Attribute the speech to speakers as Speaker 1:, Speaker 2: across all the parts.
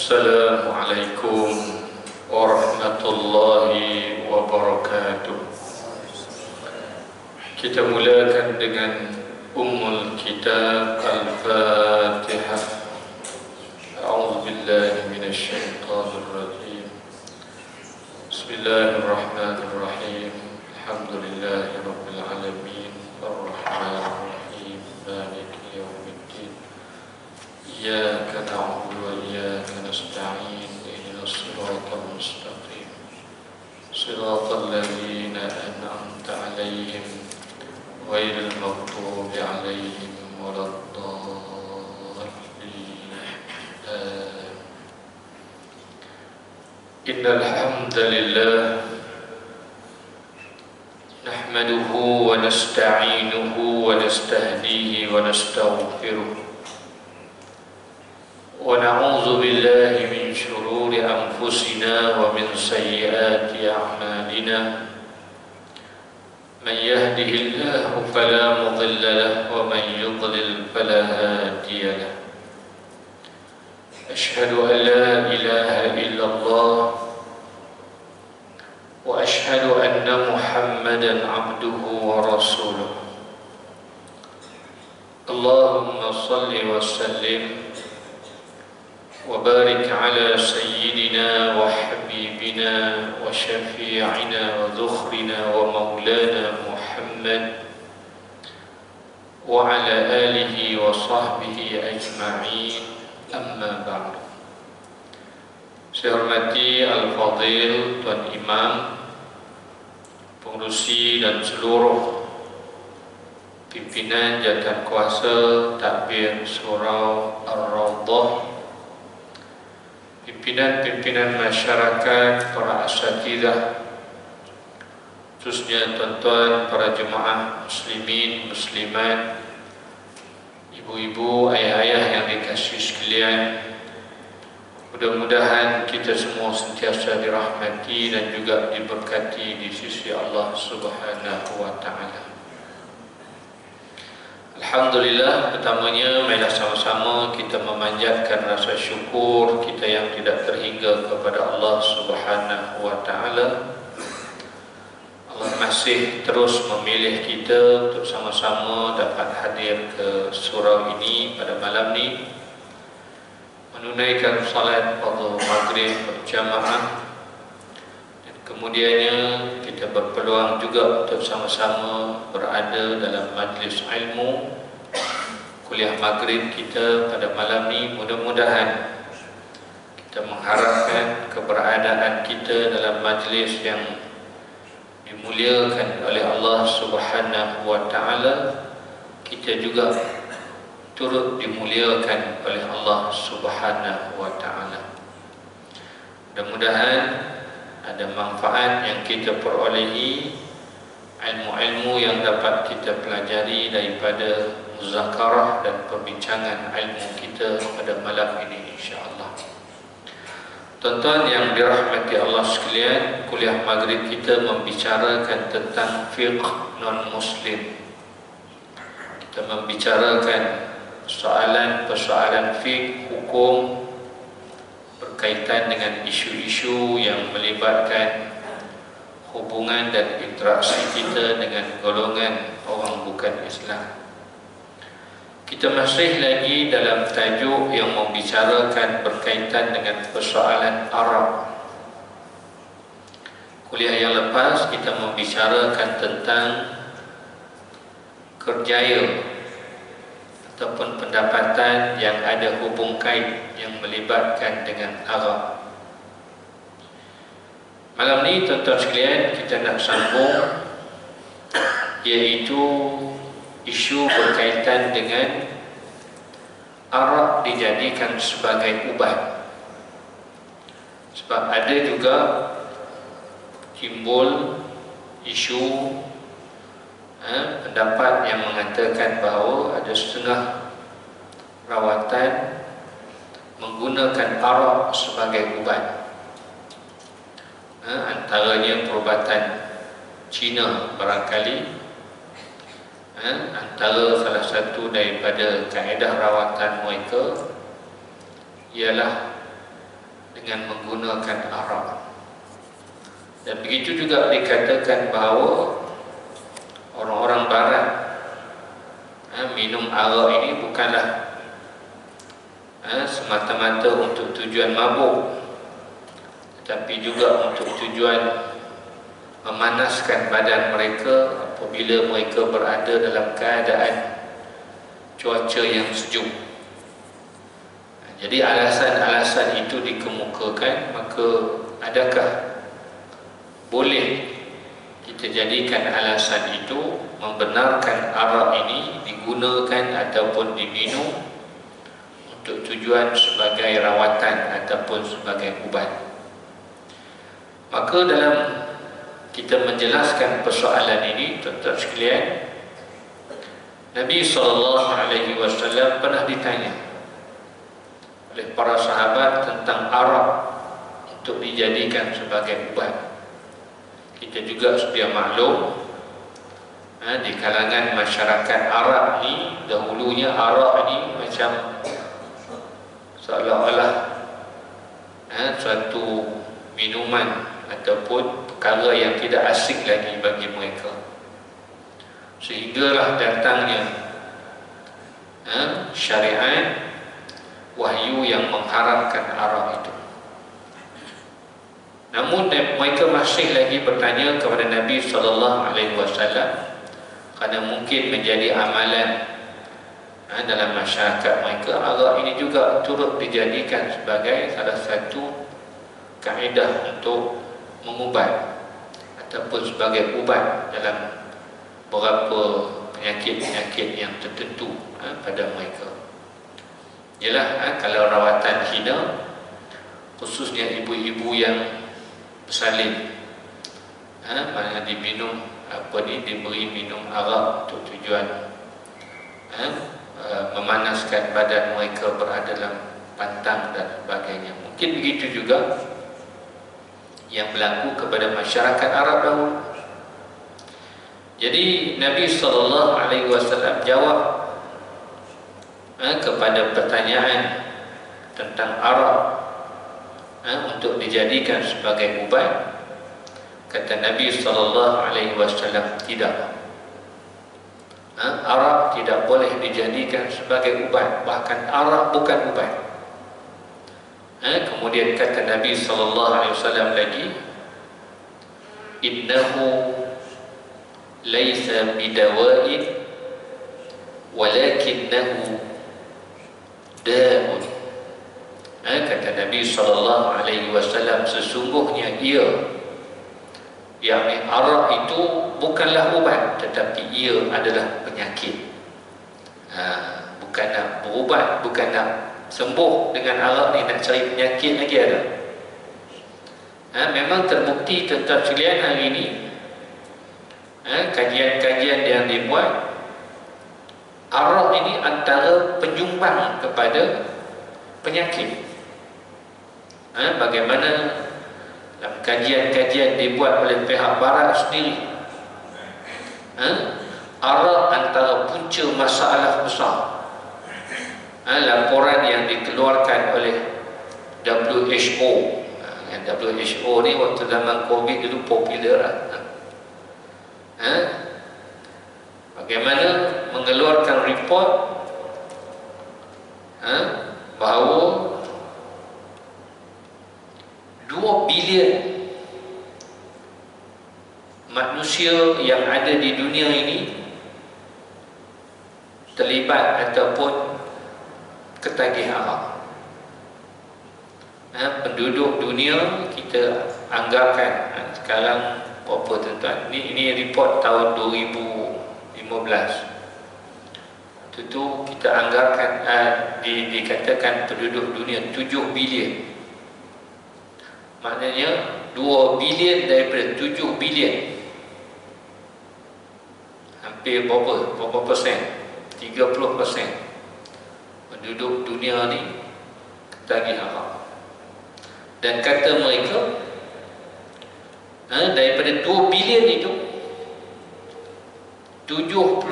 Speaker 1: Assalamualaikum warahmatullahi wabarakatuh. Kita mulakan dengan Ummul Kitab Al-Fatihah. A'udzu billahi minasy syaithanir rajim. Bismillahirrahmanirrahim. Alhamdulillahi rabbil alamin. Ar-Rahmanir Rahim. Maliki yaumiddin. Iyyaka na'budu wa iyyaka nasta'in. Ihdinas siratal mustaqim. Siratal ladzina an'amta 'alaihim ghairil maghdubi 'alaihim waladdallin. Innal hamdalillah nahmaduhu wa nasta'inuhu wa nastahdihi wa nastaghfiruh. ونعوذ بالله من شرور أنفسنا ومن سيئات أعمالنا من يهده الله فلا مضل له ومن يضلل فلا هادي له أشهد أن لا إله إلا الله وأشهد أن محمدا عبده ورسوله اللهم صل وسلم وبارك على سيدنا وحبيبنا وشفيعنا وذخرنا ومولانا محمد وعلى آله وصحبه أجمعين. أما بعد. Saya hormati Al-Fadhil Tuan Imam, pengurusi dan seluruh pimpinan jawatan kuasa Takbir Surau Ar-Rawdah, pimpinan-pimpinan masyarakat, para asatidzah, khususnya tuan-tuan para jemaah muslimin, muslimat, ibu-ibu, ayah-ayah yang dikasihi sekalian. Mudah-mudahan kita semua sentiasa dirahmati dan juga diberkati di sisi Allah Subhanahu wa taala. Alhamdulillah, pertamanya marilah sama-sama kita memanjatkan rasa syukur kita yang tidak terhingga kepada Allah Subhanahu wa taala. Allah masih terus memilih kita untuk sama-sama dapat hadir ke surau ini pada malam ini, menunaikan salat fardu maghrib berjamaah, dan kemudiannya kita berpeluang juga untuk sama-sama berada dalam majlis ilmu kuliah maghrib kita pada malam ini. Mudah-mudahan kita mengharapkan keberadaan kita dalam majlis yang dimuliakan oleh Allah Subhanahu wa taala, kita juga turut dimuliakan oleh Allah Subhanahu wa taala. Mudah-mudahan ada manfaat yang kita perolehi, ilmu-ilmu yang dapat kita pelajari daripada muzakarah dan perbincangan ilmu kita pada malam ini, insya-Allah. Tuan-tuan yang dirahmati Allah sekalian, kuliah maghrib kita membicarakan tentang fiqh non-muslim. Kita membicarakan persoalan fiqh, hukum berkaitan dengan isu-isu yang melibatkan hubungan dan interaksi kita dengan golongan orang bukan Islam. Kita masih lagi dalam tajuk yang membicarakan berkaitan dengan persoalan Arab. Kuliah yang lepas kita membicarakan tentang kerjaya ataupun pendapatan yang ada hubung kait yang melibatkan dengan Arab. Malam ni tuan-tuan sekalian, kita nak sambung, iaitu isu berkaitan dengan Arab dijadikan sebagai ubat. Sebab ada juga timbul isu pendapat yang mengatakan bahawa ada setengah rawatan menggunakan Arab sebagai ubat. Antaranya perubatan Cina barangkali, antara salah satu daripada kaedah rawatan mereka ialah dengan menggunakan arak. Dan begitu juga dikatakan bahawa orang-orang barat minum arak ini bukanlah semata-mata untuk tujuan mabuk, tetapi juga untuk tujuan memanaskan badan mereka apabila mereka berada dalam keadaan cuaca yang sejuk. Jadi alasan-alasan itu dikemukakan, maka adakah boleh kita jadikan alasan itu membenarkan arak ini digunakan ataupun diminum untuk tujuan sebagai rawatan ataupun sebagai ubat? Maka dalam kita menjelaskan persoalan ini, tuan-tuan sekalian, Nabi SAW pernah ditanya oleh para sahabat tentang arak untuk dijadikan sebagai ubat. Kita juga sedia maklum, di kalangan masyarakat Arab ni, dahulunya arak ni macam seolah-olah suatu minuman ataupun perkara yang tidak asing lagi bagi mereka, sehinggalah datangnya syariat wahyu yang mengharamkan arak itu. Namun mereka masih lagi bertanya kepada Nabi SAW, kerana mungkin menjadi amalan dalam masyarakat mereka. Arak ini juga turut dijadikan sebagai salah satu kaedah untuk mengubat ataupun sebagai ubat dalam beberapa penyakit-penyakit yang tertentu pada mereka. Ialah kalau rawatan hina, khususnya ibu-ibu yang bersalin, mana diminum diberi minum arak untuk tujuan memanaskan badan mereka berada dalam pantang dan sebagainya. Mungkin begitu juga yang berlaku kepada masyarakat Arab dahulu. Jadi Nabi SAW jawab kepada pertanyaan tentang arak untuk dijadikan sebagai ubat. Kata Nabi SAW, tidak. Arak tidak boleh dijadikan sebagai ubat, bahkan arak bukan ubat. Kemudian kata Nabi SAW lagi, innahu laisa bidawa'in walakinnahu da'un. Kata Nabi SAW, sesungguhnya ia, yakni arak itu bukanlah ubat, tetapi ia adalah penyakit. Bukan nak berubat, bukan nak sembuh dengan arak ni, nak cari penyakit lagi ada. Memang terbukti tuan-tuan sekalian hari ini, kajian-kajian yang dibuat, arak ini antara penyumbang kepada penyakit. Bagaimana dalam kajian-kajian dibuat oleh pihak barat sendiri, arak antara punca masalah besar. Laporan yang dikeluarkan oleh WHO, WHO ni waktu zaman COVID dulu popular lah. Bagaimana mengeluarkan report bahawa 2 bilion manusia yang ada di dunia ini terlibat ataupun ketagih arak. Penduduk dunia kita anggarkan sekarang berapa tuan-tuan? Ini report tahun 2015. Itu kita anggarkan dikatakan penduduk dunia 7 bilion. Maknanya 2 bilion daripada 7 bilion, hampir berapa persen? 30% penduduk dunia ni ketagih arak. Dan kata mereka, daripada 2 bilion itu 76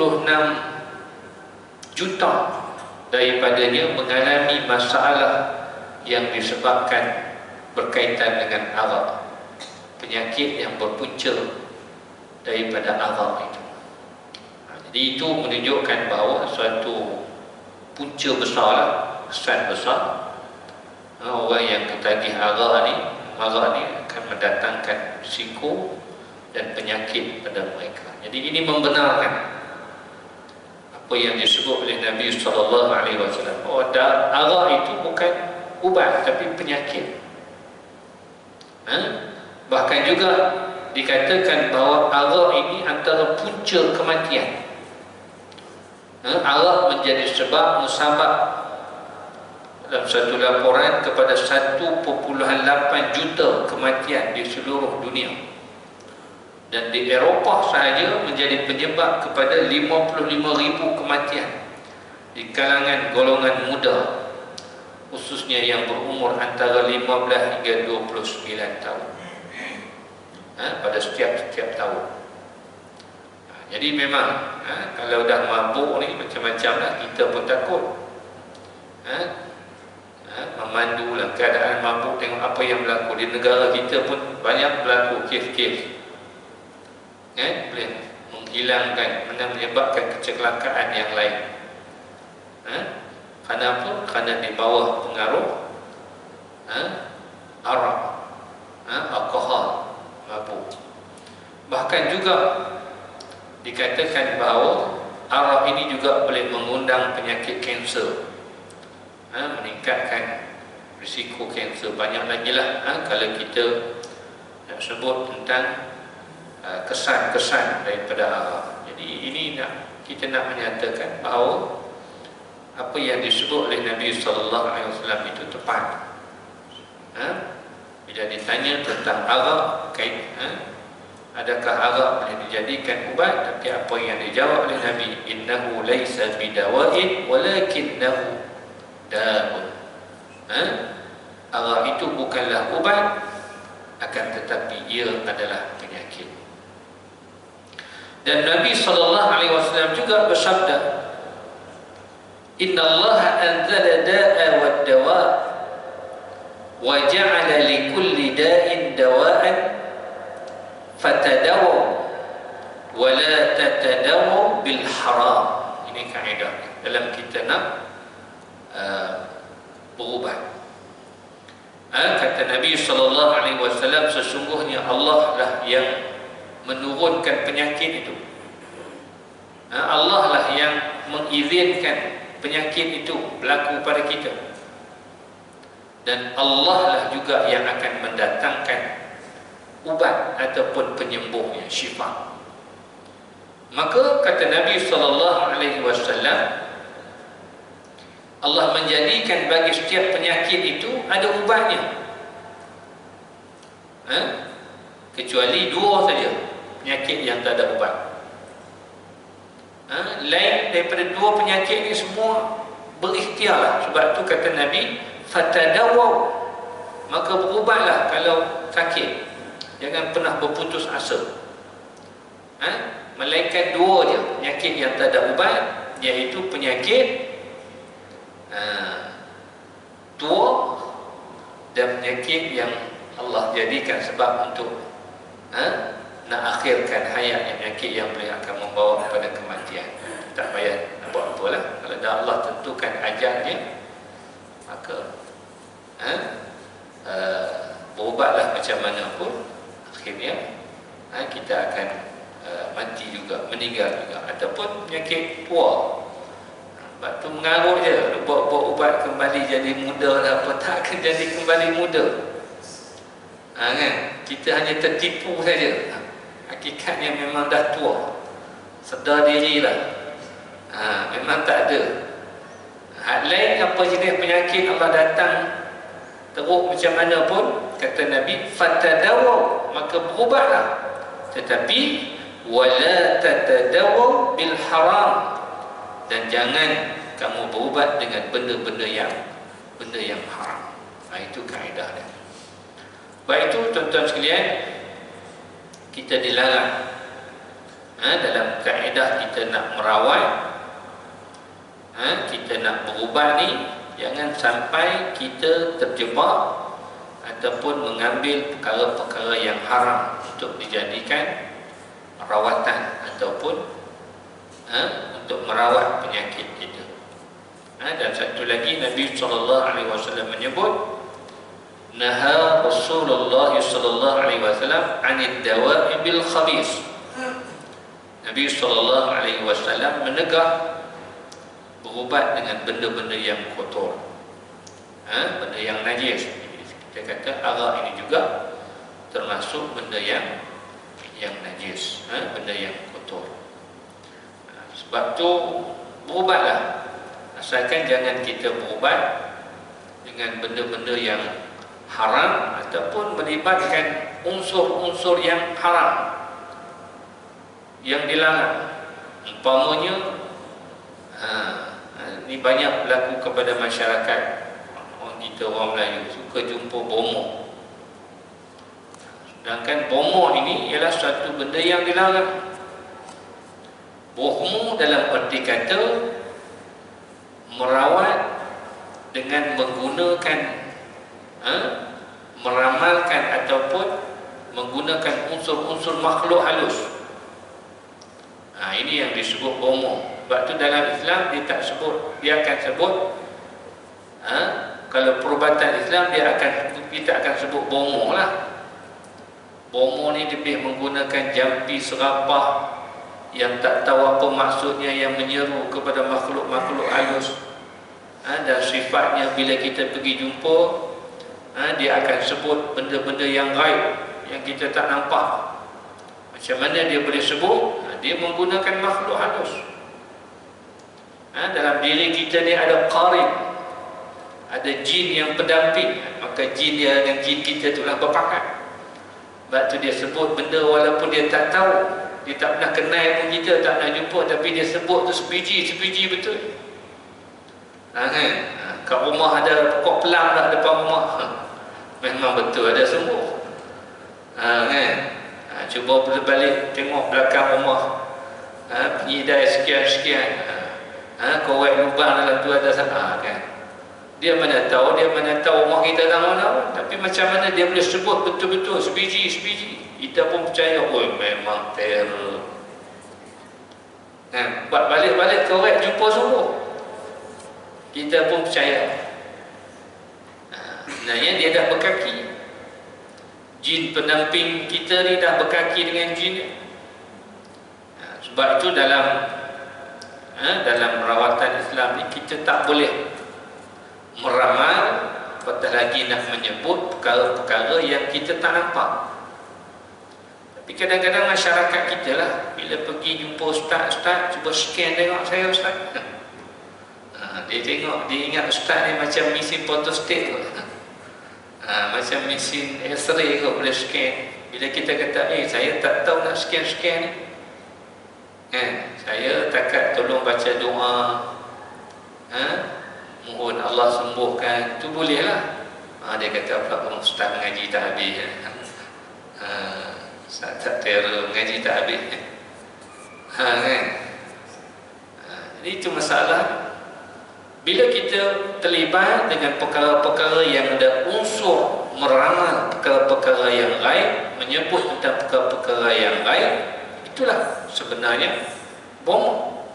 Speaker 1: juta daripadanya mengalami masalah yang disebabkan berkaitan dengan arak, penyakit yang berpunca daripada arak itu. Jadi itu menunjukkan bahawa suatu punca besarlah, kesan besar. Orang yang ketagih arak ni akan mendatangkan risiko dan penyakit pada mereka. Jadi ini membenarkan apa yang disebut oleh Nabi SAW, bahawa arak itu bukan ubat tapi penyakit. Bahkan juga dikatakan bahawa arak ini antara punca kematian. Arak menjadi sebab musabab dalam satu laporan kepada 1.8 juta kematian di seluruh dunia, dan di Eropah sahaja menjadi penyebab kepada 55,000 kematian di kalangan golongan muda, khususnya yang berumur antara 15 hingga 29 tahun pada setiap tahun. Jadi memang kalau dah mabuk ni macam-macam lah, kita pun takut. Memandu dalam keadaan mabuk, tengok apa yang berlaku di negara kita pun banyak berlaku kes-kes boleh menghilangkan, menyebabkan kecelakaan yang lain. Kerana apa? Kerana di bawah pengaruh arak, alkohol, mabuk. Bahkan juga dikatakan bahawa arak ini juga boleh mengundang penyakit kanser, meningkatkan risiko kanser. Banyak lagi lah kalau kita nak sebut tentang kesan-kesan daripada arak. Jadi ini kita nak menyatakan bahawa apa yang disebut oleh Nabi SAW itu tepat. Bila ditanya tentang arak, adakah arak boleh dijadikan ubat, tapi apa yang dijawab oleh Nabi, innahu laisa bidawa'in walakinnahu da'un. Arak itu bukanlah ubat, akan tetapi ia adalah penyakit. Dan Nabi SAW juga bersabda, innallaha anzala da'a wad dawa wa ja'ala likulli da'in dawa'an fatadawu wa la tatadawu bil haram. Ini kaedah dalam kita nak berubat. Kata Nabi SAW, sesungguhnya Allah lah yang menurunkan penyakit itu. Allah lah yang mengizinkan penyakit itu berlaku pada kita, dan Allah lah juga yang akan mendatangkan ubat ataupun penyembuhnya, syifa. Maka kata Nabi SAW, Allah menjadikan bagi setiap penyakit itu ada ubatnya, kecuali 2 saja penyakit yang tak ada ubat. Lain daripada 2 penyakit ini semua berikhtiarlah. Sebab tu kata Nabi, fatadawu, maka berubatlah kalau sakit, jangan pernah berputus asa. Melainkan 2 je penyakit yang tak ada ubat, iaitu penyakit tua dan penyakit yang Allah jadikan sebab untuk nak akhirkan hayat, penyakit yang boleh akan membawa kepada kematian. Tak payah nak buat apa lah. Kalau dah Allah tentukan ajalnya, maka berubatlah macam mana pun, akhirnya kita akan mati juga, meninggal juga. Ataupun penyakit tua, sebab tu mengarut je, buat ubat kembali jadi muda lah, apa tak akan jadi kembali muda. Kan? Kita hanya tertipu saja. Hakikatnya memang dah tua. Sedar dirilah. Memang tak ada. Hal lain apa jenis penyakit Allah datang teruk macam mana pun, kata Nabi, fatadawu, maka berubatlah. Tetapi wala tatadawu bil haram, dan jangan kamu berubat dengan benda-benda yang haram. Itu kaedah dia. Baik itu tuan-tuan sekalian, kita dilarang dalam kaedah kita nak merawat, kita nak berubat ni, jangan sampai kita terjebak ataupun mengambil perkara-perkara yang haram untuk dijadikan rawatan ataupun untuk merawat penyakit kita. Dan satu lagi Nabi SAW menyebut, naha Rasulullah SAW anid dawa'i bil khabis. Nabi SAW menegah berubat dengan benda-benda yang kotor, benda yang najis. Kita kata arak ini juga termasuk benda yang najis, benda yang kotor. Sebab tu berubatlah, asalkan jangan kita berubat dengan benda-benda yang haram ataupun melibatkan unsur-unsur yang haram yang dilarang. Umpamanya ini banyak berlaku kepada masyarakat. Kita orang Melayu suka jumpa bomoh. Sedangkan bomoh ini ialah satu benda yang dilarang. Bomoh dalam arti kata merawat dengan menggunakan meramalkan ataupun menggunakan unsur-unsur makhluk halus. Ini yang disebut bomoh. Sebab tu dalam Islam dia tak sebut, dia akan sebut kalau perubatan Islam kita akan sebut bomoh lah. Bomoh ni lebih menggunakan jampi serapah yang tak tahu apa maksudnya, yang menyeru kepada makhluk-makhluk halus. Dan sifatnya bila kita pergi jumpa, dia akan sebut benda-benda yang gaib yang kita tak nampak. Macam mana dia boleh sebut? Dia menggunakan makhluk halus. Dalam diri kita ni ada qarin, ada jin yang pendamping. Maka jin dia dengan jin kita itulah berpakat. Sebab tu dia sebut benda walaupun dia tak tahu, dia tak pernah kenal pun, kita tak pernah jumpa, tapi dia sebut tu sebiji betul. Kat rumah ada pokok pelang dah depan rumah, memang betul ada semua. Cuba balik tengok belakang rumah, penyidai sekian-sekian, korek lubang dalam tu ada sana, kan? Dia mana tahu rumah kita dalam mana. Tapi macam mana dia boleh sebut betul-betul sebiji. Kita pun percaya, memang terror. Buat balik-balik korek jumpa semua, kita pun percaya. Sebenarnya dia dah berkaki. Jin pendamping kita ni dah berkaki dengan jin. Sebab itu dalam rawatan Islam ni kita tak boleh meramal, apatah lagi nak menyebut perkara-perkara yang kita tak nampak. Tapi kadang-kadang masyarakat kita lah, bila pergi jumpa ustaz, cuba scan tengok saya ustaz. Dia tengok, dia ingat ustaz ni macam mesin photostat tu. Macam mesin X-ray kot, boleh scan. Bila kita kata, saya tak tahu nak scan ni, saya takat tolong baca doa, mohon Allah sembuhkan, tu boleh lah. Dia kata pula, ustaz mengaji tak habis. Ustaz tak terror, mengaji tak habis. Jadi itu masalah. Bila kita terlibat dengan perkara-perkara yang ada unsur meramal perkara-perkara yang gaib, menyebut tentang perkara-perkara yang gaib, itulah sebenarnya bomoh.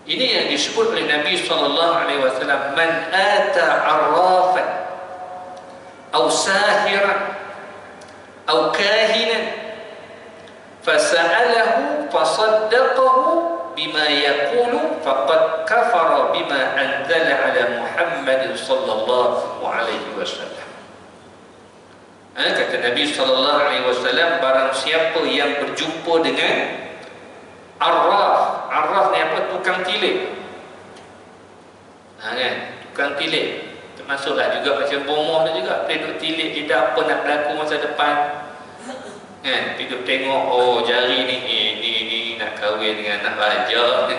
Speaker 1: Ini yang disebut oleh Nabi SAW, man ata arrafan atau sahiran atau kahinan fasa'alahu fasaddaqahu bima yaqulu faqad kafara bima anzala ala Muhammad sallallahu alaihi wasallam. Kata Nabi sallallahu alaihi wasallam, barang siapa yang berjumpa dengan arraf ni apa? Tukang tilik. Tukang tilik termasuklah juga macam bomoh tu juga, duduk tilik kita apa nak berlaku masa depan. Duduk tengok, jari ni nak kahwin dengan anak raja ni.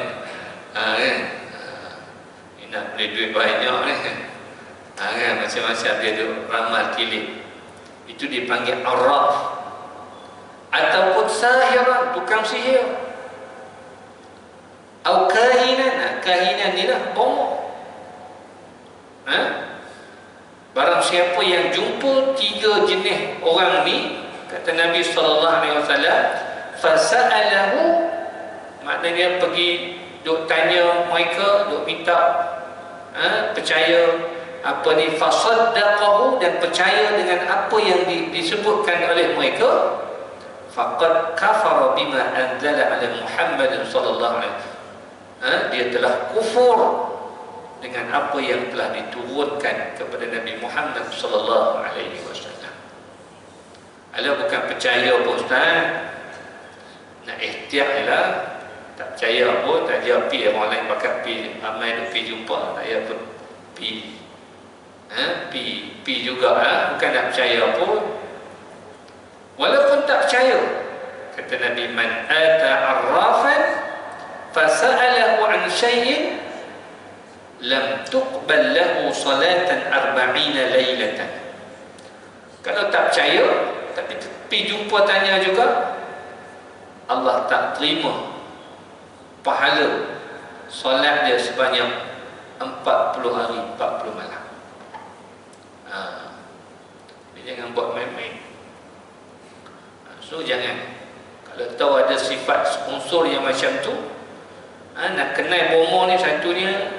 Speaker 1: Ni nak beli duit banyak ni. Macam-macam dia duduk ramal tilik. Itu dipanggil arraf. Ataupun sahiran, tukang sihir. Atau kahinan. Kahinan ni lah bomoh. Barang siapa yang jumpa 3 jenis orang ni, kata Nabi SAW, fasa'alahu, maknanya pergi duk tanya mereka, duk minta percaya apa ni, fasaddaqahu, dan percaya dengan apa yang disebutkan oleh mereka, faqad kafara bima anzala ala Muhammad sallallahu alaihi wasallam, dia telah kufur dengan apa yang telah diturunkan kepada Nabi Muhammad sallallahu alaihi wasallam. Ala bukan percaya apa ustaz, nak ikhtiar lah, tak percaya apa, tak dia pergi orang lain pakat pergi ramai duk pergi jumpa, tak payah pun pergi pi juga bukan nak percaya pun. Walaupun tak percaya, kata Nabi, man ata arrafan fasa'alahu an syai'in lam tuqbal lahu salatan 40 lailatan. Kalau tak percaya tapi pi jumpa tanya juga, Allah tak terima pahala solat dia sebanyak 40 hari 40 malam. Jangan buat main-main. So jangan, kalau tahu ada sifat unsur yang macam tu, nak kenal bomo ni, satunya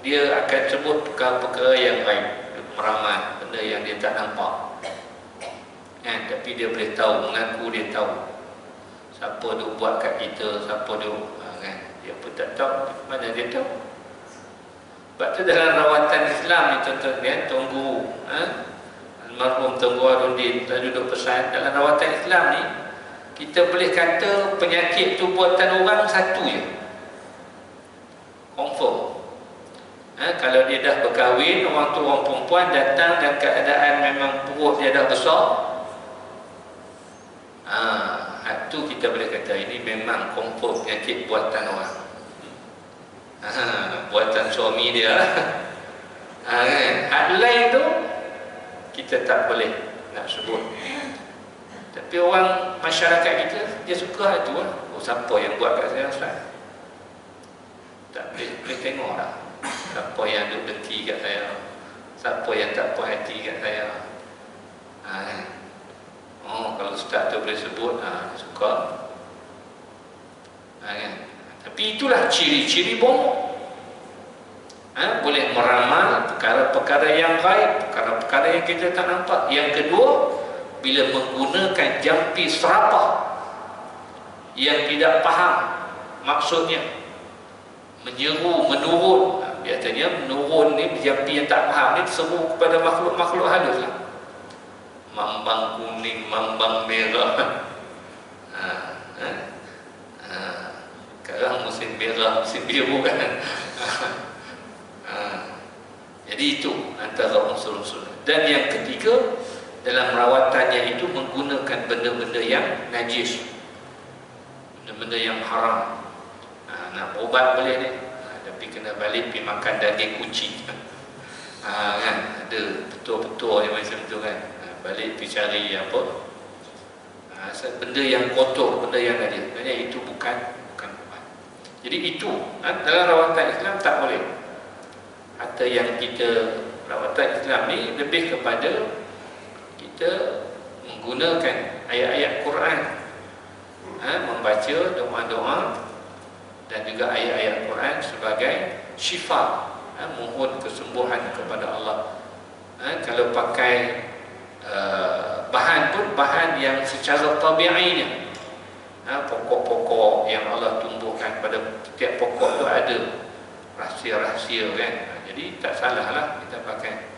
Speaker 1: dia akan sebut perkara-perkara yang baik, meramal benda yang dia tak nampak, tapi dia boleh tahu, mengaku dia tahu siapa duk buat kat kita, siapa duk dia pun tak tahu, mana dia tahu. Sebab tu dalam rawatan Islam ni tuan-tuan ya, Tuan Guru almarhum Tuan Guru Arundin telah duduk pesan, dalam rawatan Islam ni kita boleh kata penyakit tu buatan orang satu je, confirm. Kalau dia dah berkahwin, orang tu orang perempuan datang dan keadaan memang perut dia dah besar, tu kita boleh kata ini memang confirm penyakit buatan orang, buatan suami dia. Hak lain tu kita tak boleh nak sebut. Tapi orang masyarakat kita, dia suka itu lah. Oh, siapa yang buat kat saya Ustaz? Tak boleh tengok lah siapa yang duk dengki kat saya, siapa yang tak puas hati kat saya. Kalau Ustaz tu boleh sebut, dia suka. Tapi itulah ciri-ciri bohong. Boleh meramal perkara-perkara yang gaib, perkara-perkara yang kita tak nampak. Yang kedua, bila menggunakan jampi serapah yang tidak faham maksudnya, menyeru, menurun. Biasanya menurun ni, jampi yang tak faham ni seru kepada makhluk-makhluk halus lah. Mambang kuning, mambang merah. Sekarang musim merah, musim biru kan. Jadi itu antara unsur-unsur. Dan yang ketiga, dalam rawatannya itu menggunakan benda-benda yang najis, benda-benda yang haram. Nak berubat boleh ni, tapi kena balik pergi makan daging kucing. Kan ada betul-betul yang macam tu kan, balik pergi cari apa, benda yang kotor, benda yang najis. Sebenarnya itu bukan ubat. Jadi itu dalam rawatan Islam tak boleh. Atau yang kita rawatan Islam ni lebih kepada kita menggunakan ayat-ayat Quran, membaca doa-doa dan juga ayat-ayat Quran sebagai syifa, mohon kesembuhan kepada Allah. Kalau pakai bahan pun bahan yang secara tabi'inya, pokok-pokok yang Allah tumbuhkan, pada setiap pokok tu ada rahsia-rahsia kan. Jadi tak salah lah kita pakai.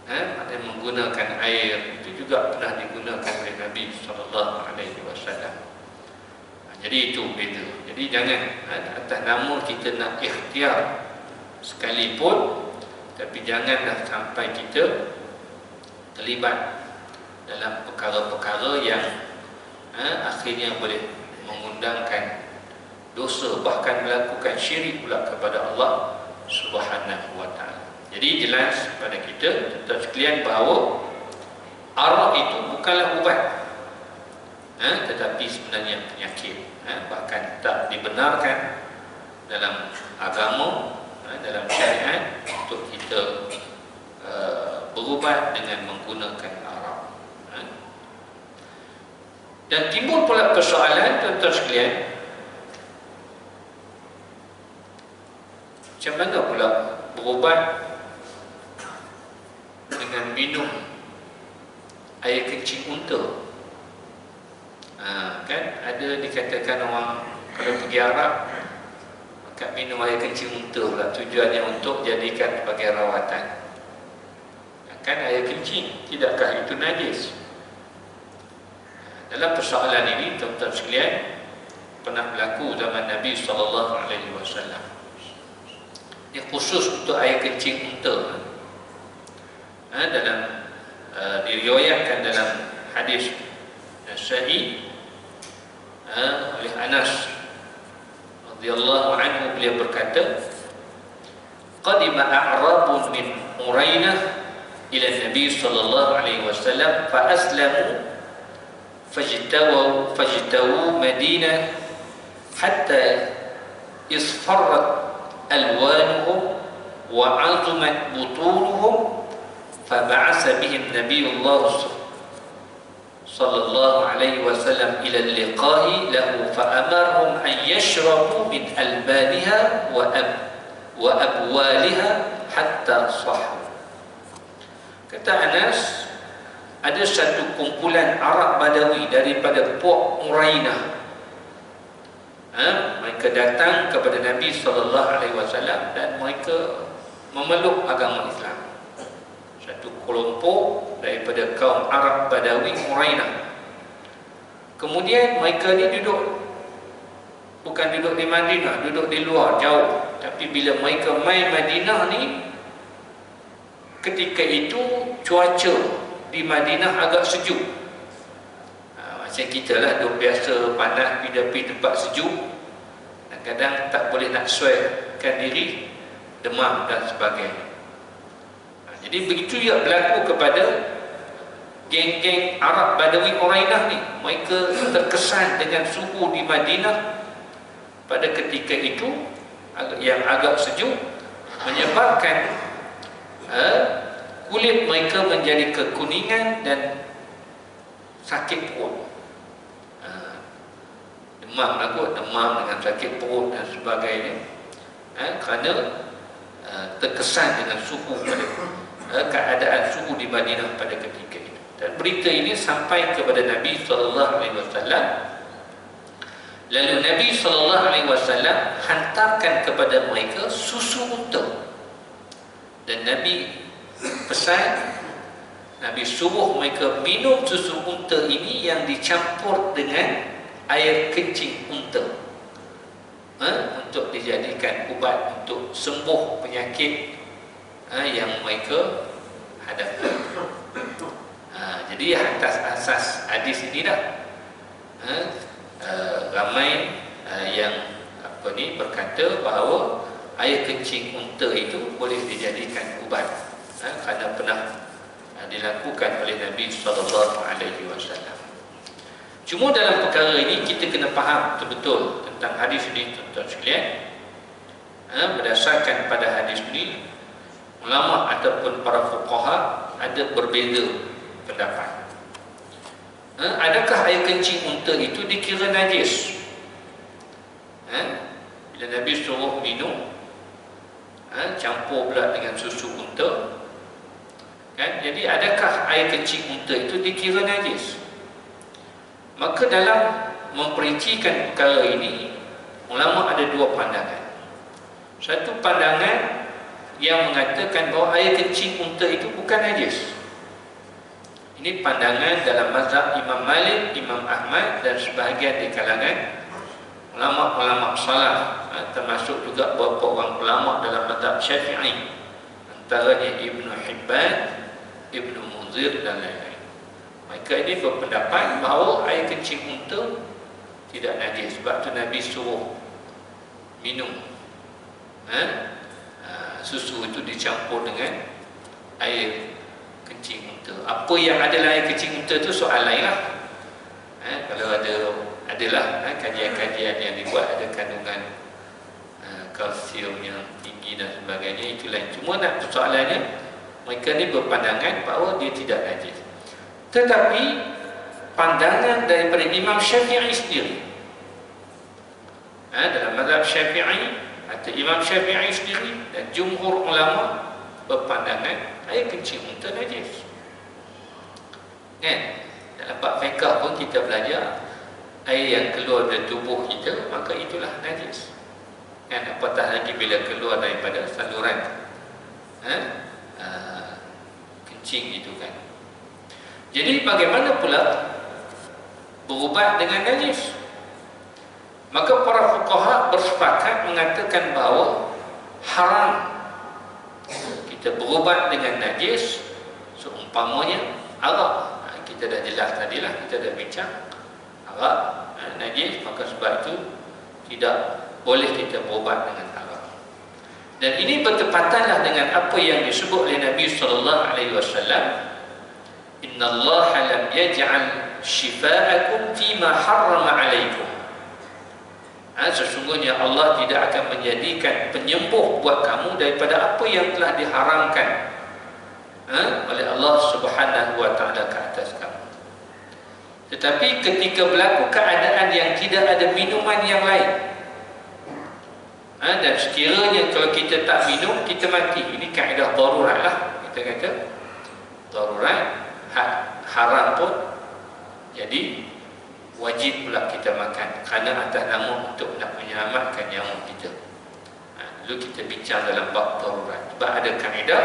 Speaker 1: Ada menggunakan air, itu juga pernah digunakan oleh Nabi SAW. Jadi itu beza. Jadi jangan atas nama kita nak ikhtiar sekalipun, tapi janganlah sampai kita terlibat dalam perkara-perkara yang akhirnya boleh mengundangkan dosa, bahkan melakukan syirik pula kepada Allah Subhanahu wa ta'ala. Jadi jelas pada kita tuan sekalian bahawa arak itu bukanlah ubat, tetapi sebenarnya penyakit. Bahkan tak dibenarkan dalam agama, dalam syariat untuk kita berubat dengan menggunakan arak. Dan timbul pula persoalan, tuan-tuan sekalian, macam mana pula berubat dengan minum air kencing unta? Kan ada dikatakan orang kalau pergi Arab maka minum air kencing unta pula, tujuannya untuk jadikan sebagai rawatan. Kan air kencing, tidakkah itu najis? Dalam persoalan ini, tuan-tuan sekalian, pernah berlaku zaman Nabi SAW. Ini khusus untuk air kencing unta. Dalam diriwayatkan dalam hadis Nasa'i oleh Anas radhiyallahu anhu, beliau berkata, qadima a'rabun min Urainah ila Nabi sallallahu alaihi wasallam fa aslamu fajtawu Madinah hatta isfarrat alwanuhum wa 'azumat butunuhum fa ba'atha bihim nabiyullah sallallahu alaihi wasallam ila liqahi lahu fa amarhum an yashrabu min albaniha wa abwaliha hatta sahhu. Kata Anas, ada satu kumpulan Arab Badawi daripada Puak Urainah. Mereka datang kepada Nabi SAW dan mereka memeluk agama Islam. Satu kelompok daripada kaum Arab Badawi Urainah. Kemudian mereka ni bukan duduk di Madinah, duduk di luar jauh. Tapi bila mereka main Madinah ni, ketika itu cuaca di Madinah agak sejuk. Macam kita lah, duduk biasa panas pergi tempat sejuk, kadang-kadang tak boleh nak suaikan diri, demam dan sebagainya. Jadi begitu juga berlaku kepada geng-geng Arab Badawi Urainah ni. Mereka terkesan dengan suhu di Madinah pada ketika itu yang agak sejuk, menyebabkan kulit mereka menjadi kekuningan dan sakit perut. Demam dengan sakit perut dan sebagainya, kerana terkesan dengan suhu keadaan suhu di Madinah pada ketika itu. Dan berita ini sampai kepada Nabi SAW. Lalu Nabi SAW hantarkan kepada mereka susu unta. Dan Nabi pesan, Nabi suruh mereka minum susu unta ini yang dicampur dengan air kencing unta, untuk dijadikan ubat untuk sembuh penyakit yang mereka hadapi. Jadi atas asas hadis ini dah ramai yang berkata bahawa air kencing unta itu boleh dijadikan ubat, kerana pernah dilakukan oleh Nabi SAW. Cuma dalam perkara ini kita kena faham betul-betul tentang hadis ini, tuan-tuan sekalian. Berdasarkan pada hadis ini, ulama ataupun para fuqaha ada berbeza pendapat. Adakah air kencing unta itu dikira najis? Bila Nabi suruh minum, campur pula dengan susu unta, kan? Jadi adakah air kencing unta itu dikira najis? Maka dalam memperincikan perkara ini, ulama ada dua pandangan. Satu pandangan yang mengatakan bahawa air kencing unta itu bukan najis. Ini pandangan dalam mazhab Imam Malik, Imam Ahmad dan sebahagian di kalangan ulama-ulama salaf, termasuk juga beberapa orang ulama dalam mazhab Syafi'i, antaranya Ibnu Hibban, Ibnu Munzir dan lain-lain. Mereka ini berpendapat bahawa air kencing unta tidak najis. Sebab tu Nabi suruh minum susu itu dicampur dengan air kencing unta. Apa yang adalah air kencing unta itu soal lain lah. Kalau adalah kajian-kajian yang dibuat ada kandungan kalsium yang tinggi dan sebagainya, itu lain. Cuma nak persoalannya, Mereka ni berpandangan bahawa dia tidak najis. Tetapi pandangan daripada Imam Syafi'i sendiri, dalam mazhab Syafi'i atau Imam Syafi'i sendiri dan jumhur ulama berpandangan air kencing unta najis. Kan? Dalam bab fiqh pun kita belajar air yang keluar dari tubuh kita, maka itulah najis. Kan? Apatah lagi bila keluar daripada saluran kencing itu kan. Jadi bagaimana pula berubat dengan najis? Maka para fuqaha bersepakat mengatakan bahawa haram kita berubat dengan najis. Seumpamanya arak, kita dah jelas tadilah, kita dah bincang arak najis, maka sebab itu tidak boleh kita berubat dengan arak. Dan ini bertepatanlah dengan apa yang disebut oleh Nabi SAW. Innallaha lam yaj'al shifa'akum fima harrama 'alaikum. Sesungguhnya Allah tidak akan menjadikan penyembuh buat kamu daripada apa yang telah diharamkan oleh Allah Subhanahu wa taala ke atas kamu. Tetapi ketika berlaku keadaan yang tidak ada minuman yang lain, dan sekiranya kalau kita tak minum kita mati, ini kaedah darurat lah, kita kata darurat, haram pun jadi wajib pula kita makan kerana atas nama untuk nak menyelamatkan nyawa kita. Dulu kita bincang dalam bab darurat. Sebab ada kaedah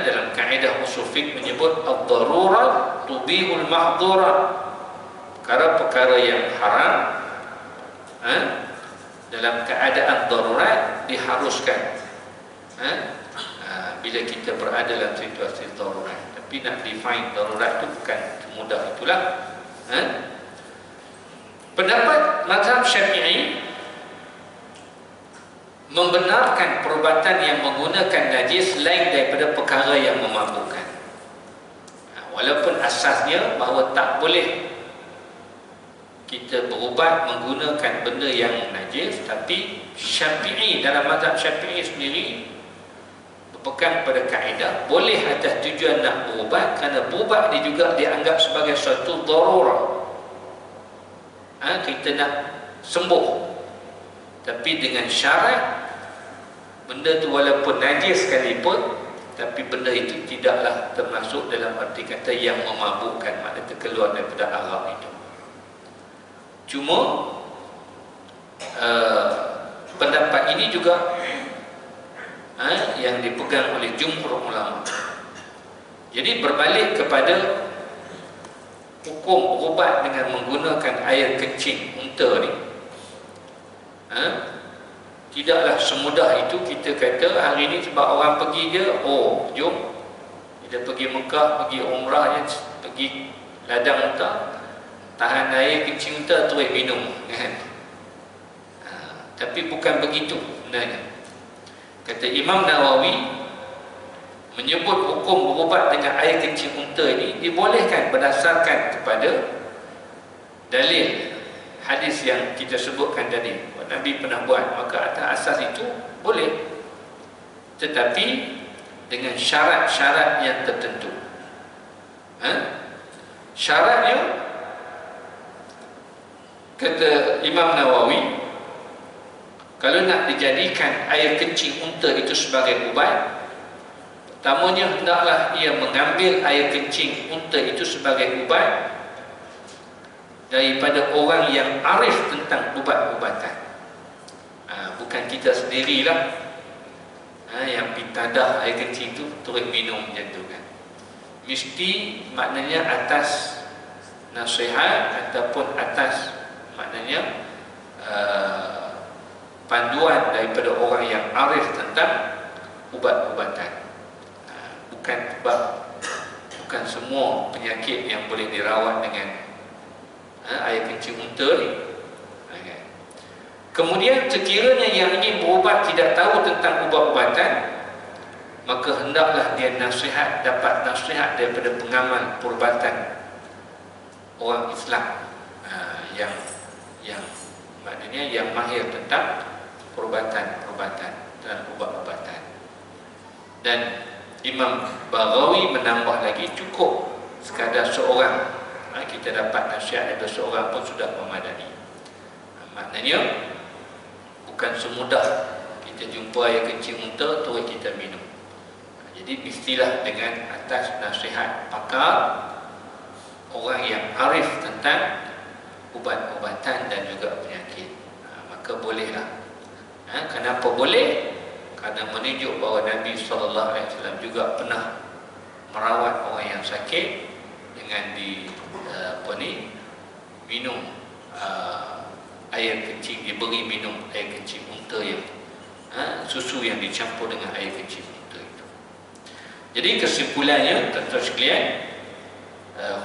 Speaker 1: dalam kaedah usul fiqh menyebut ad-darurat tubihul mahdhurat. Perkara yang haram dalam keadaan darurat diharuskan bila kita berada dalam situasi darurat. Tapi nak define darurat itu bukan semudah itulah. Pendapat mazhab Syafi'i membenarkan perubatan yang menggunakan najis lain daripada perkara yang memabukkan. Walaupun asasnya bahawa tak boleh kita berubat menggunakan benda yang najis, tapi Syafi'i, dalam mazhab Syafi'i sendiri berpegang pada kaedah boleh atas tujuan nak berubat, kerana berubat ni juga dianggap sebagai suatu darurah. Kita nak sembuh, tapi dengan syarat benda tu walaupun najis sekalipun, tapi benda itu tidaklah termasuk dalam arti kata yang memabukkan, maknanya terkeluar daripada arak itu. Cuma pendapat ini juga yang dipegang oleh jumhur ulama. Jadi berbalik kepada hukum berubat dengan menggunakan air kencing unta ni, tidaklah semudah itu kita kata hari ni sebab orang pergi je, jom kita pergi Mekah, pergi umrah je, pergi ladang unta, tahan air kencing unta terus minum kan? Tapi bukan begitu sebenarnya. Kata Imam Nawawi menyebut hukum berubat dengan air kencing unta ini dibolehkan berdasarkan kepada dalil hadis yang kita sebutkan tadi. Nabi pernah buat, maka atas asas itu boleh, tetapi dengan syarat-syarat yang tertentu. Syaratnya, kata Imam Nawawi, kalau nak dijadikan air kencing unta itu sebagai ubat, pertamanya hendaklah ia mengambil air kencing unta itu sebagai ubat daripada orang yang arif tentang ubat-ubatan. Bukan kita sendirilah yang pitadah air kencing itu terus minum macam tu kan. Mesti maknanya atas nasihat ataupun atas maknanya panduan daripada orang yang arif tentang ubat-ubatan. Bukan semua penyakit yang boleh dirawat dengan air kencing unta ni. Kemudian sekiranya yang ingin berubat tidak tahu tentang ubat-ubatan, maka hendaklah dia dapat nasihat daripada pengamal perubatan orang Islam yang maknanya yang mahir tentang perubatan dan ubat-ubatan. Dan Imam Baghawi menambah lagi, cukup sekadar seorang, kita dapat nasihat dari seorang pun sudah memadai. Maknanya bukan semudah kita jumpa air kencing unta terus kita minum. Jadi mestilah dengan atas nasihat pakar, orang yang arif tentang ubat-ubatan dan juga penyakit, maka bolehlah. Kenapa boleh? Kerana menunjuk bahawa Nabi SAW juga pernah merawat orang yang sakit dengan minum air kencing, diberi minum air kencing unta yang susu yang dicampur dengan air kencing unta itu. Jadi kesimpulannya, tuan-tuan sekalian,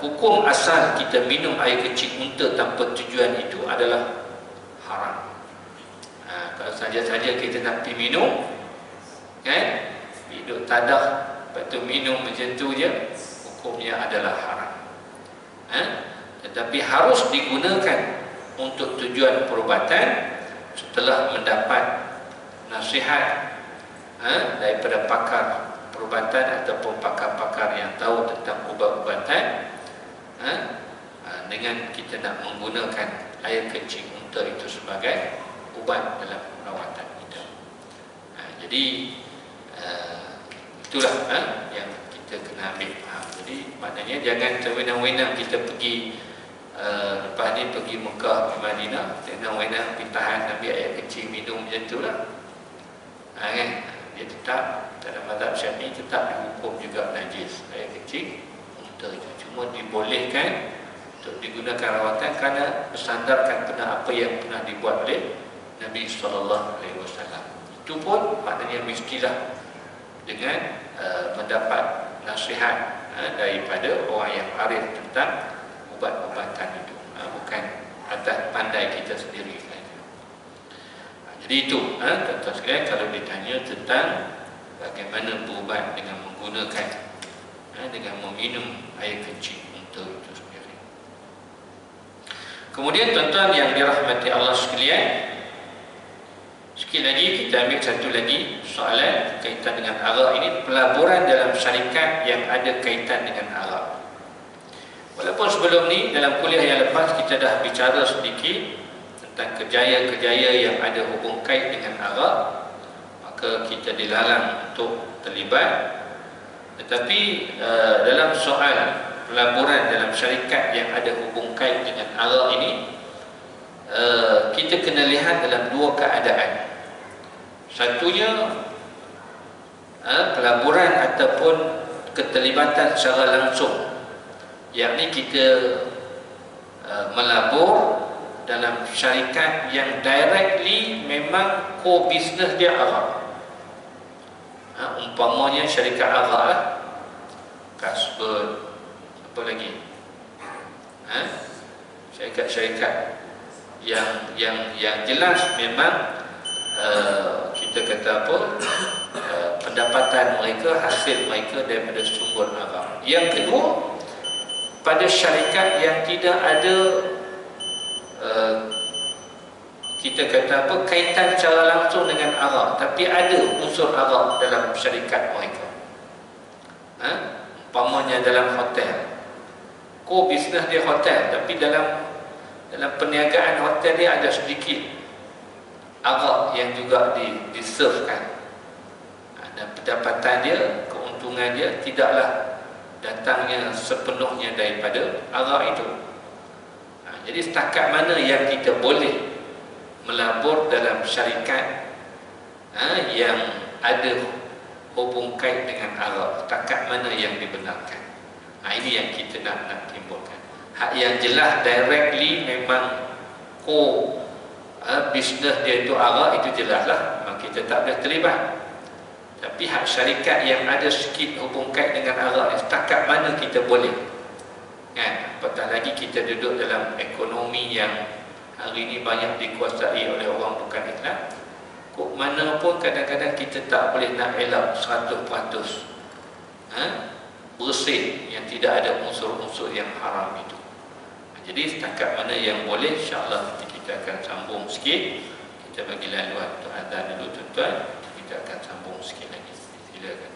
Speaker 1: hukum asal kita minum air kencing unta tanpa tujuan itu adalah haram. Kalau saja-saja kita nak pergi minum, kan, hidup tadah, lepas tu minum macam tu je, hukumnya adalah haram. Tetapi harus digunakan untuk tujuan perubatan setelah mendapat nasihat daripada pakar perubatan ataupun pakar-pakar yang tahu tentang ubat-ubatan, dengan kita nak menggunakan air kencing unta itu sebagai ubat dalam perawatan kita. Jadi itulah yang kita kena ambil faham. Jadi maknanya jangan terwenang-wenang kita pergi lepas ni pergi Mekah, Madinah, terwenang-wenang pergi tahan ambil air kecil minum macam tu lah. Kan? Dia tetap dalam mazhab Syafi'i tetap dihukum juga najis air kecil unta itu. Cuma dibolehkan untuk digunakan rawatan kerana bersandarkan pada apa yang pernah dibuat oleh Nabi SAW. Itu pun maknanya mestilah dengan mendapat nasihat daripada orang yang arif tentang ubat-ubatan itu, bukan atas pandai kita sendiri saja. Jadi itu, tuan-tuan sekalian, kalau ditanya tentang bagaimana berubat dengan menggunakan dengan meminum air kencing unta itu sendiri. Kemudian tuan-tuan yang dirahmati Allah sekalian, sikit lagi kita ambil satu lagi soalan kaitan dengan arak ini, pelaburan dalam syarikat yang ada kaitan dengan arak. Walaupun sebelum ni dalam kuliah yang lepas kita dah bicara sedikit tentang kejaya-kejaya yang ada hubung kait dengan arak, maka kita dilarang untuk terlibat. Tetapi dalam soal pelaburan dalam syarikat yang ada hubung kait dengan arak ini, kita kena lihat dalam dua keadaan. Satunya pelaburan ataupun keterlibatan secara langsung, yakni kita melabur dalam syarikat yang directly memang core business dia arak. Umpamanya syarikat arak lah, Kasbet, apa lagi, syarikat-syarikat yang jelas memang kita kata apa, pendapatan mereka, hasil mereka daripada sumber arak. Yang kedua, pada syarikat yang tidak ada kita kata apa, kaitan secara langsung dengan arak, tapi ada unsur arak dalam syarikat mereka. Umpamanya dalam hotel, core business dia hotel, tapi dalam perniagaan hotel dia ada sedikit arak yang juga diservekan, dan pendapatan dia, keuntungan dia tidaklah datangnya sepenuhnya daripada arak itu. Jadi setakat mana yang kita boleh melabur dalam syarikat yang ada hubung kait dengan arak, setakat mana yang dibenarkan. Ini yang kita nak timbulkan. Hak yang jelas directly memang core bisnes dia itu arak, itu jelaslah, memang kita tak boleh terlibat. Tapi hak syarikat yang ada sikit hubung kait dengan arak ni, setakat mana kita boleh, kan? Apatah lagi kita duduk dalam ekonomi yang hari ini banyak dikuasai oleh orang bukan Islam. Kok mana pun kadang-kadang kita tak boleh nak elak 100% bersih yang tidak ada unsur-unsur yang haram itu. Jadi setakat mana yang boleh, insya-Allah kita akan sambung sikit. Kita bagi laluan untuk azan dulu tuan-tuan. Kita akan sambung sikit lagi. Silakan.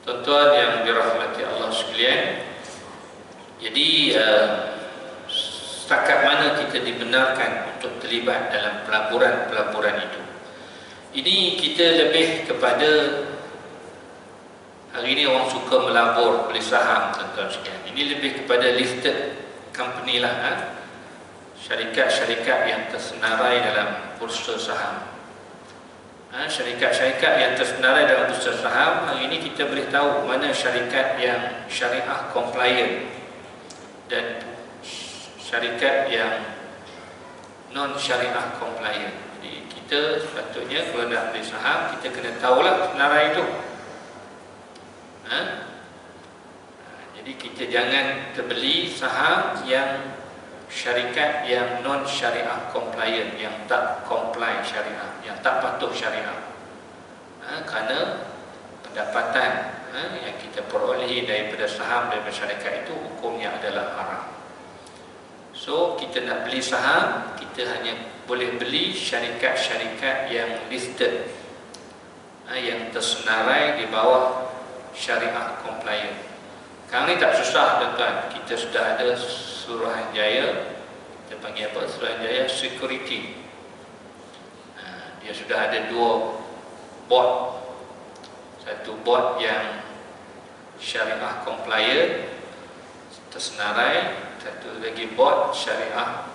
Speaker 1: Tuan-tuan yang dirahmati Allah sekalian, jadi setakat mana kita dibenarkan untuk terlibat dalam pelaburan-pelaburan itu. Ini kita lebih kepada, hari ini orang suka melabur, beli saham, tuan-tuan sekalian. Ini lebih kepada listed company lah, syarikat-syarikat yang tersenarai dalam bursa saham. Syarikat-syarikat yang tersenarai dalam bursa saham, hari ini kita boleh tahu mana syarikat yang syariah compliant dan syarikat yang non syariah compliant. Jadi kita sepatutnya kalau nak beli saham, kita kena tahulah senarai itu. Jadi kita jangan terbeli saham yang syarikat yang non syariah compliant, yang tak comply syariah, yang tak patuh syariah. Kerana pendapatan yang kita perolehi daripada saham daripada syarikat itu hukumnya adalah haram. So kita nak beli saham, kita hanya boleh beli syarikat-syarikat yang listed, yang tersenarai di bawah syariah compliant. Sekarang ni tak susah tuan-tuan, kita sudah ada Suruhanjaya, kita panggil apa? Suruhanjaya Security. Dia sudah ada 2 board. Satu board yang syariah compliant tersenarai, satu lagi board syariah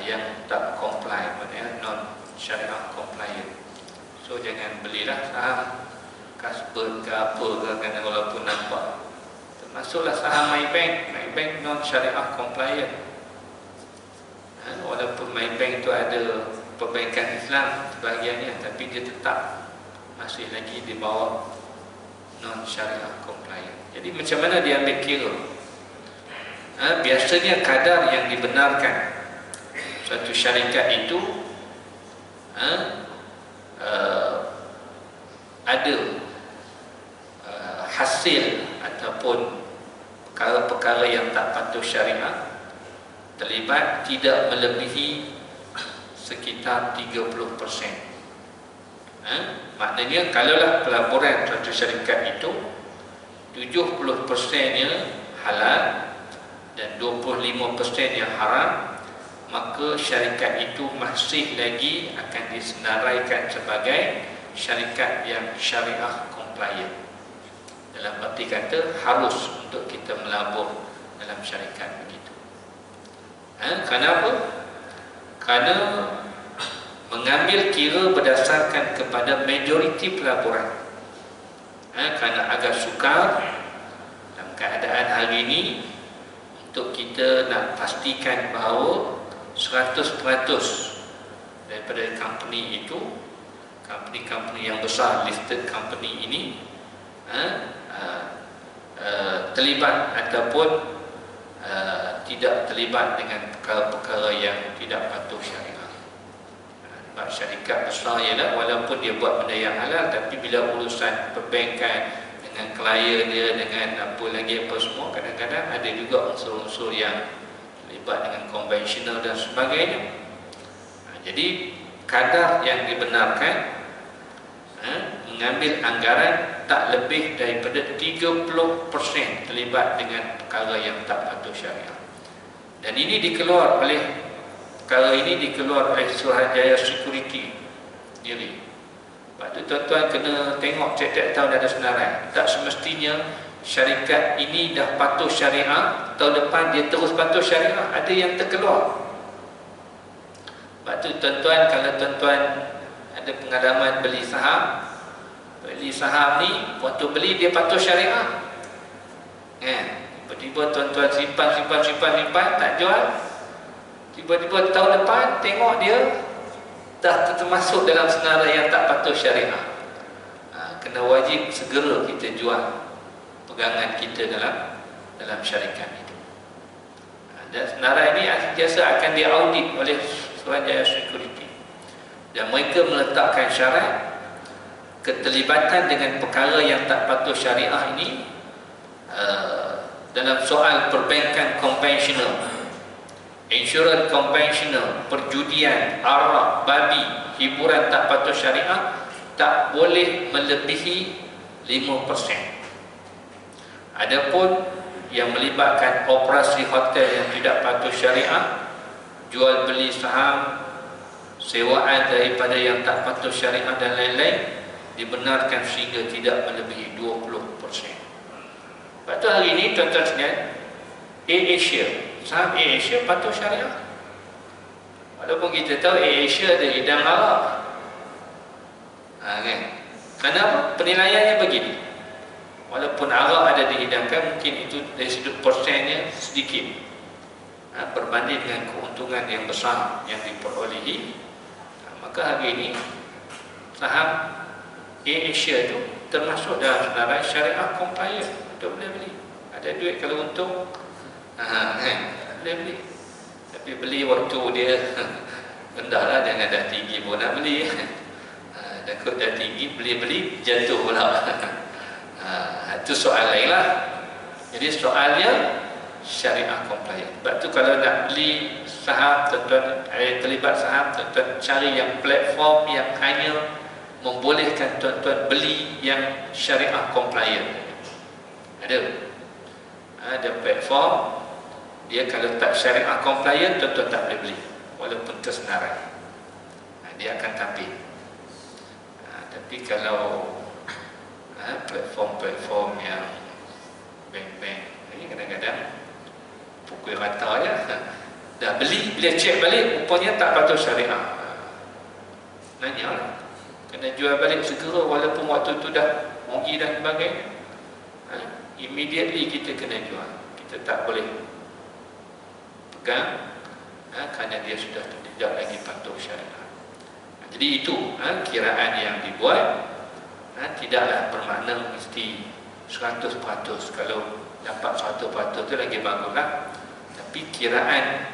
Speaker 1: yang tak comply, maknanya non syariah compliant. So jangan belilah saham Kasbert ke apa ke, kerana walaupun nampak termasuklah saham Maybank. Maybank non syariah compliant. Walaupun Maybank itu ada perbankan Islam sebahagiannya, tapi dia tetap masih lagi di bawah non syariah compliant. Jadi macam mana dia ambil kira? Biasanya kadar yang dibenarkan suatu syarikat itu ada hasil ataupun perkara-perkara yang tak patuh syariah terlibat tidak melebihi sekitar 30%. Maknanya kalaulah pelaporan suatu syarikat itu 70%-nya halal dan 25%-nya haram, maka syarikat itu masih lagi akan disenaraikan sebagai syarikat yang syariah compliant. Dalam arti kata harus untuk kita melabur dalam syarikat begitu. Kenapa? Kerana mengambil kira berdasarkan kepada majoriti pelaporan. Kerana agak sukar dalam keadaan hari ini untuk kita nak pastikan bahawa 100% daripada company itu, company-company yang besar, listed company ini terlibat ataupun tidak terlibat dengan perkara-perkara yang tidak patuh syariah. Sebab syarikat besar ialah walaupun dia buat benda yang halal, tapi bila urusan perbankan dengan klien dia, dengan apa lagi apa semua, kadang-kadang ada juga unsur-unsur yang terlibat dengan konvensional dan sebagainya. Jadi kadar yang dibenarkan mengambil anggaran tak lebih daripada 30% terlibat dengan perkara yang tak patuh syariah. Dan ini dikeluar oleh Suruhanjaya Security diri. Sebab tu tuan-tuan kena tengok tiap-tiap tahun ada senarai. Tak semestinya syarikat ini dah patuh syariah, tahun depan dia terus patuh syariah. Ada yang terkeluar. Sebab tu tuan-tuan, kalau tuan-tuan ada pengalaman beli saham ni, waktu beli dia patuh syariah, tiba-tiba tuan-tuan simpan tak jual, tiba-tiba tahun depan tengok dia dah termasuk dalam senarai yang tak patuh syariah. Kena wajib segera kita jual pegangan kita dalam syarikat itu. Dan senarai ini biasa akan diaudit oleh Suruhanjaya Security, dan mereka meletakkan syarat keterlibatan dengan perkara yang tak patuh syariah ini dalam soal perbankan konvensional, insurans konvensional, perjudian, arak, babi, hiburan tak patuh syariah tak boleh melebihi 5%. Adapun yang melibatkan operasi hotel yang tidak patuh syariah, jual beli saham, sewaan daripada yang tak patuh syariah dan lain-lain, dibenarkan sehingga tidak melebihi 20%. Lepas tu hari ini tuan-tuan sekalian, AirAsia, saham AirAsia patuh syariah. Walaupun kita tahu AirAsia ada hidang arak. Kan? Kenapa? Penilaiannya begini. Walaupun arak ada dihidangkan, mungkin itu dari sudut persennya sedikit berbanding dengan keuntungan yang besar yang diperolehi. Maka hari ini saham AirAsia itu termasuk dalam senarai syariah compliant. Untuk boleh beli. Ada duit kalau untung, boleh beli. Tapi beli waktu dia rendah lah, jangan dah tinggi pun nak beli. Takut dah tinggi beli-beli jatuh pula. Itu soal lain lah. Jadi soalnya syariah compliant. Sebab tu kalau nak beli saham, tuan-tuan terlibat saham, tuan-tuan cari yang platform yang hanya membolehkan tuan-tuan beli yang syariah compliant. Ada platform dia kalau tak syariah compliant tuan-tuan tak boleh beli walaupun tersenarai. Dia akan tampil. Tapi kalau platform-platform yang bank-bank ini kadang-kadang pukul rata ya. Dah beli, bila cek balik rupanya tak patut syariah. Nanya lah, kena jual balik segera walaupun waktu tu dah rugi dan sebagainya. Immediately kita kena jual. Kita tak boleh pegang kerana dia sudah tidak lagi patuh syariah. Jadi itu kiraan yang dibuat tidaklah bermakna mesti 100%. Kalau dapat 100% itu lagi baguslah. Tapi kiraan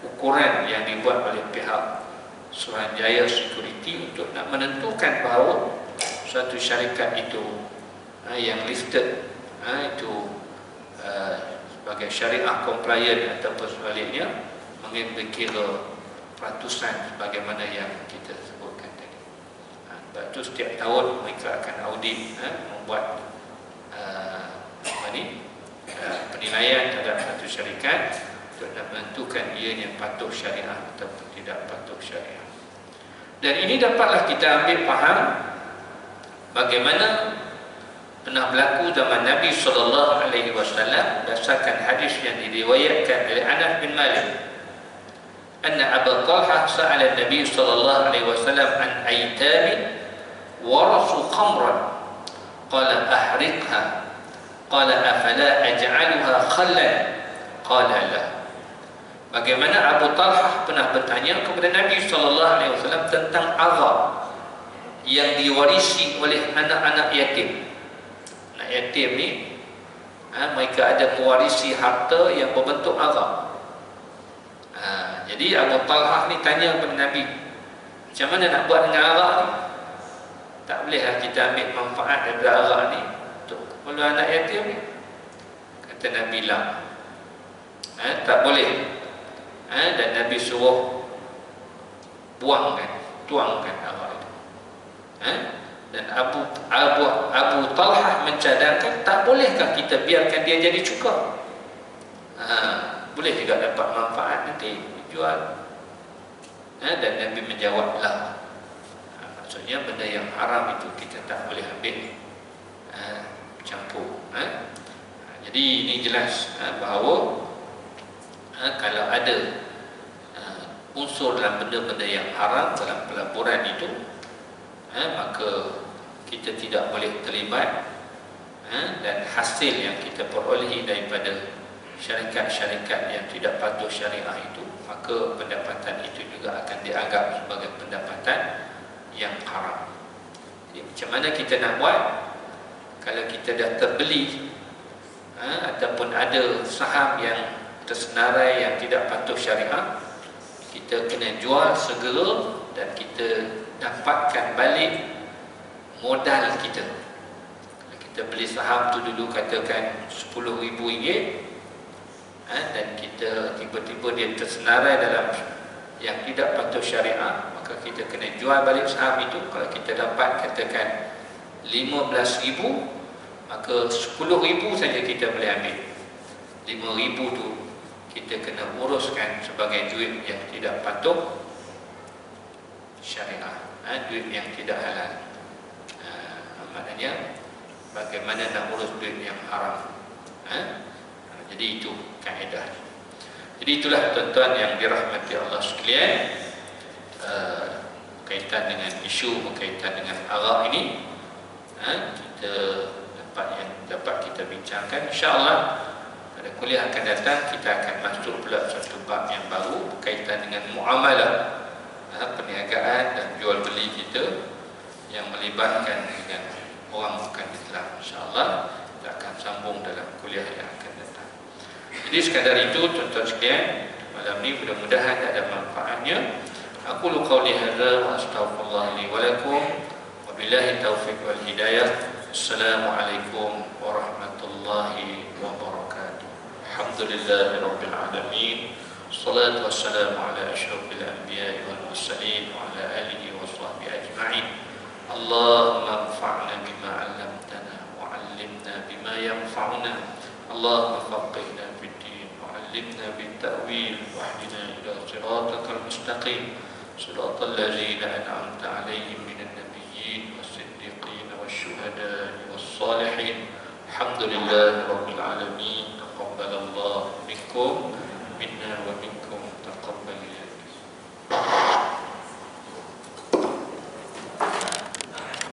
Speaker 1: ukuran yang dibuat oleh pihak Suruhanjaya Security untuk nak menentukan bahawa suatu syarikat itu yang listed itu sebagai syariah compliant ataupun sebaliknya mengambil kira ratusan sebagaimana yang kita sebutkan tadi. Sebab itu setiap tahun mereka akan audit membuat penilaian terhadap satu syarikat untuk menentukan ianya patuh syariah ataupun tidak patuh syariah. Dan ini dapatlah kita ambil faham bagaimana pernah berlaku zaman Nabi SAW berdasarkan hadis yang diriwayatkan oleh Anas bin Malik. Anna Abu Talha sa'ala Nabi SAW an aytamin warasu khamran qala ahriqha qala afala aj'aluha khallan qala la. Bagaimana Abu Talha pernah bertanya kepada Nabi SAW tentang azab yang diwarisi oleh anak-anak yatim. Anak yatim ni mereka ada mewarisi harta yang berbentuk azab. Jadi Abu Talha ni tanya kepada Nabi, macam mana nak buat dengan azab ni? Tak bolehlah kita ambil manfaat daripada azab ni untuk keperluan anak yatim ni. Kata Nabi lah, tak boleh. Dan Nabi suruh tuangkan azab itu. Dan Abu Talha mencadangkan, tak bolehkah kita biarkan dia jadi cuka? Boleh juga dapat manfaat nanti dijual. Dan Nabi menjawab lah. Maksudnya benda yang haram itu kita tak boleh ambil campur. Jadi ini jelas bahawa kalau ada unsur dalam benda-benda yang haram dalam pelaburan itu, maka kita tidak boleh terlibat, dan hasil yang kita perolehi daripada syarikat-syarikat yang tidak patuh syariah itu, maka pendapatan itu juga akan dianggap sebagai pendapatan yang haram. Jadi macam mana kita nak buat kalau kita dah terbeli ataupun ada saham yang tersenarai yang tidak patuh syariah? Kita kena jual segera dan kita dapatkan balik modal kita. Kalau kita beli saham tu dulu katakan RM10,000, dan kita tiba-tiba dia tersenarai dalam yang tidak patuh syariah, maka kita kena jual balik saham itu. Kalau kita dapat katakan RM15,000, maka RM10,000 saja kita boleh ambil. RM5,000 tu kita kena uruskan sebagai duit yang tidak patuh syariah, duit yang tidak halal. Maknanya bagaimana nak urus duit yang haram. Jadi itu kaedah. Jadi itulah tuan-tuan yang dirahmati Allah sekalian, berkaitan dengan isu berkaitan dengan arak ini, kita dapat kita bincangkan. InsyaAllah pada kuliah akan datang kita akan masuk pula satu bab yang baru berkaitan dengan muamalah, perniagaan dan jual beli kita yang melibatkan dengan orang bukan Islam. InsyaAllah kita akan sambung dalam kuliah yang akan datang. Jadi sekadar itu tuan-tuan sekalian, malam ni mudah-mudahan ada manfaatnya. Aku qauli hadza wa astaghfirullah li wa lakum wa billahi taufiq wal hidayah. Assalamualaikum warahmatullahi wabarakatuh. Alhamdulillahi rabbil alamin. Salatu wassalamu ala asyrafil anbiya'i wal mursalin wa ala alihi wa sahbihi ajma'in. اللهم انفعنا بما علمتنا وعلمنا بما ينفعنا اللهم فقهنا في الدين وعلمنا بالتأويل واهدنا إلى صراطك المستقيم صراط الذين أنعمت عليهم من النبيين والصديقين والشهداء والصالحين الحمد لله رب العالمين تقبل الله منكم